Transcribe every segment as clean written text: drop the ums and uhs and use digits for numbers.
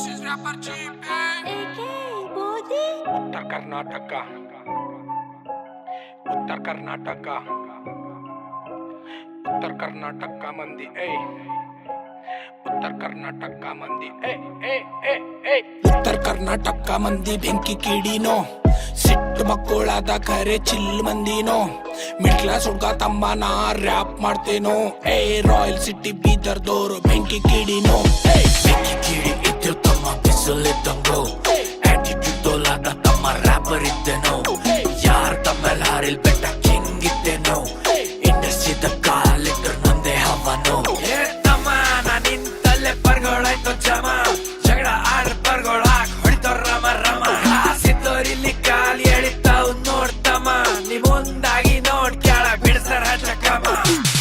उत्तर कर्नाटक उत्तर कर्नाटक उत्तर कर्नाटक का मंदी उत्तर कर्नाटक का मंदी उत्तर कर्नाटक का मंदी ಬೆಂಕಿ ಕಿಡಿನೋ ಸಿಟ್ಟು ಮಕ್ಕಳಾದ ಕರೆ ಚಿಲ್ ಮಂದಿನೋ ಮಿಡ್ ಕ್ಲಾಸ್ ಹುಡ್ಗ ತಮ್ಮನ ರ್ಯಾಪ್ ಮಾಡ್ತೇನೋ ರಾಯಲ್ ಸಿಟಿ ಬೀದರ್ದೋರು ಬೆಂಕಿ ಕಿಡಿನೋ ಬೆಂಕಿ ಕಿಡಿ ಇದ್ದು ತಮ್ಮ ಬಿಸಿಲಿದ್ದಂಗೋ ಆಟಿಟ್ಯೂಡ್ ತೋಲಾದ ತಮ್ಮ ರ್ಯಾಪರ್ ಇದ್ದೇನೋ ಯಾರ ತಮ್ಮೆಲ್ಲ ಹಾರಿಲ್ ಬೆಟ್ಟ ಕಿಂಗ್ ಇದ್ದೇನೋ ಇಂಡಸ್ಟ್ರಿದ ಕಾಲಿಟ್ರು ನಂದೇ ಹವನೋ ತಮ್ಮ ನಾನಿಂತಲ್ಲೇ ಬರ್ಗಳಾಯ್ತು ಜಮ ಜಗಳ ಆಡ್ರ ಬರ್ಗಳಾಕ್ ಹೊಡಿತೋ ರಮ ರಮ ಸಿದ್ದೋರಿಲ್ಲಿ ಕಾಲಿ ಎಳಿತಾವ್ ನೋಡ್ತಮ್ಮ ನೀ ಮುಂದಾಗಿ ನೋಡ್ ಕೆಳ ಬಿಡಿಸ್ತಾರ ಚಕಮ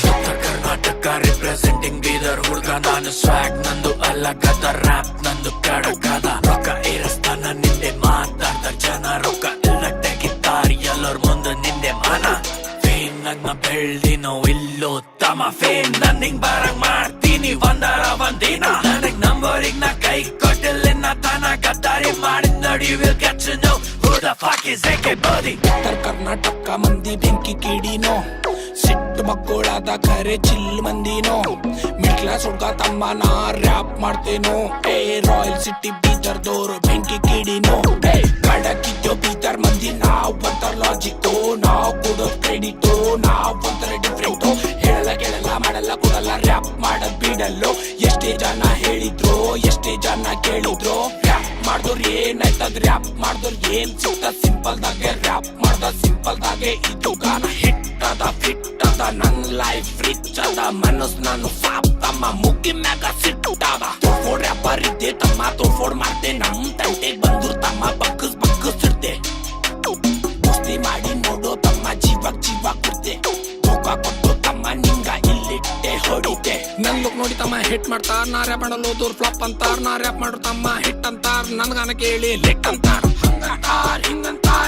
ಉತ್ತರ ಕರ್ನಾಟಕ ರಿಪ್ರೆಸೆಂಟಿಂಗ್ ಬೀದರ್ ಹುಡ್ಗ ನಾನು ಸ್ವಾಗ್ ನಂದು ಅಲ್ಲ ಗದ ರ್ಯಾಪ್ ನಂದು ಕಡಕದ ರೊಕ್ಕ ಏರಿಸ್ತಾನ ನಿಂದೆ ಮಾತಾಡ್ತಾರ ಜನ ರೊಕ್ಕ ಎಲ್ಲ ತೆಗಿತಾರ ಎಲ್ಲರ ಮುಂದೆ ನಿಂದೆ ಮಾನ ಫೇಮ್ ನನ್ನ ಬೆಳ್ದಿನೋ ಇಲ್ಲೋ ತಮ್ಮ ಫೇಮ್ ನನ್ನಿಂಗ್ ಬರಂಗ್ ಮಾಡ್ತೀನಿ ಒಂದಿನ ನನಗ್ ನಂಬರಿಗ್ ನಾ ಕೈ ಕೊಟ್ಟಿಲ್ಲ ತನ ಗದ್ದಾರಿ ಮಾಡಿ ನೋಡಿ will get to know who the fuck is ಏಕೆ ಬದಿ ಉತ್ತರ ಕರ್ನಾಟಕ ಮಂದಿ ಬೆಂಕಿ ಕಿಡಿನೋ ಸಿಟ್ಟು ಮಕ್ಕಳಾದ ಕರೆ ಚಿಲ್ ಮಂದಿನೋ ಮಿಡ್ ಕ್ಲಾಸ್ ಹುಡ್ಗ ತಮ್ಮನ ರ್ಯಾಪ್ ಮಾಡ್ತೇನೋ ರಾಯಲ್ ಸಿಟಿ ಬೀದರ್ದೋರು ಬೆಂಕಿ ಕಿಡಿನೋ ಕಡಕಿದ್ದೋ ಬೀದರ್ ಮಂದಿ ನಾವ್ ಒಂಥರ ಲಾಜಿಕ್ಟು ನಾವ್ ಕೊಡೋ ಕ್ರೆಡಿಟು ನಾವ್ ಒಂಥರ ಡಿಫ್ರೆಂಟು ಹೇಳಲ್ಲ ಕೇಳಲ್ಲ ಮಾಡಲ್ಲ ಕೊಡಲ್ಲ ರ್ಯಾಪ್ ಮಾಡದ್ ಬಿಡಲ್ಲೋ ಎಷ್ಟೇ ಜನ ಹೇಳಿದ್ರು ಎಷ್ಟೇ ಜನ ಕೇಳಿದ್ರು ರ್ಯಾಪ್ ಮಾಡ್ದೋರ್ ಏನಾಯ್ತದ್ ರ್ಯಾಪ್ ಮಾಡ್ದೋರ್ ಏನ್ ಸಿಕ್ತ ಸಿಂಪಲ್ ದಾಗೆ ರ್ಯಾಪ್ ಮಾಡ್ದ ಸಿಂಪಲ್ ದಾಗೆ ಇದು ಗಾನ ಹಿಟ್ ಅದ ಫಿಟ್ ಅದ ನನ್ ಲೈಫ್ ರಿಚ್ ಅದ ಮನಸ್ ನಾನು ಸಾಪ್ ತಮ್ಮ ಮುಗಿ ಮ್ಯಾಗ ಸಿಟ್ಟದ ತೋರ್ಫೋಡ್ ರ್ಯಾಪರ್ ಇದ್ದೆ ತಮ್ಮ ತೋರ್ಫೋಡ್ ಮಾಡ್ದೆ ನಮ್ ತಂಟೆಗ್ ಬಂದ್ರು ತಮ್ಮ ಬಗ್ಗಸ್ ಇಡ್ದೆ ದೋಸ್ತಿ ಮಾಡಿ ನೋಡೋ ತಮ್ಮ ಜೀವ ಕೊಡ್ತೆ ಧೋಕ ಕೊಟ್ಟು ತಮ್ಮ ನಿಂಗ ಇಲ್ಲಿಟ್ಟೆ ಹೊಡಿತೆ ನನ್ ಲುಕ್ ನೋಡಿ ತಮ್ಮ ಹಿಟ್ ಮಾಡ್ತಾರ ನಾ ರ್ಯಾಪ್ ಮಾಡಲು ದೂರ್ ಫ್ಲಾಪ್ ಅಂತಾರ ನಾ ರ್ಯಾಪ್ ಮಾಡೋ ತಮ್ಮ ಹಿಟ್ ಅಂತಾರ ನನ್ ಗಾನ ಕೇಳಿ ಲೆಟ್ ಅಂತಾರ ಹಂಗಂತಾರ ಹಿಂಗಂತಾರ